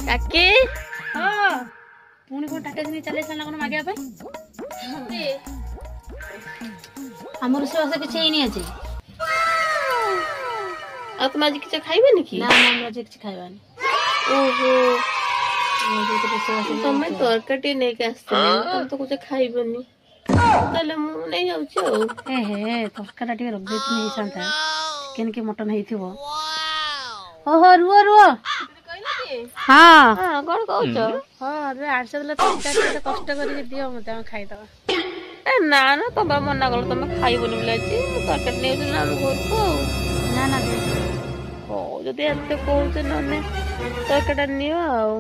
କାକି ପୁଣି କଣ ଟାଟା ଜିନି ଚାଲି ଆସିଲା କଣ ମାଗିବା ପାଇଁ? ଆମର ରୋଷେଇବାସ କିଛି ହେଇନି ଆଜି। ଆଉ ତମେ ଆଜି କିଛି ଖାଇବେନି କି? ନା ଆମର ଆଜି କିଛି ଖାଇବାନି। ଓହୋ ତମେ ତରକାରୀ ଟିକେ ନେଇକି ଆସିଥିଲି ତମେ ତ କହୁଛ ଖାଇବନି ତାହେଲେ ମୁଁ ନେଇ ଯାଉଛି ଆଉ। ହେ ତରକାରୀ ଟିକେ ରଖିଦେଇଥିଲି ହେଇଥାନ୍ତା। ଚିକେନ କି ମଟନ ହେଇଥିବ। ଓହୋ ରୁହ ହଁ କଣ କହୁଛ? ହଁ ଆସିଲେ ତରକାରୀ ଏତେ କଷ୍ଟ କରିକି ଦିଅ ମତେ ଆମେ ଖାଇଦବା। ନା ତମ ବାବା ମନା କଲ ତମେ ଖାଇବନି ବୋଲି ଆଜି ମୁଁ ତରକାରୀ ନେଇଯାଉଛି ନା ଆମ ଘରକୁ ଆଉ। ନା ହଉ ଯଦି ଏତେ କହୁଛ ନହେଲେ ତରକାରୀଟା ନିଅ ଆଉ।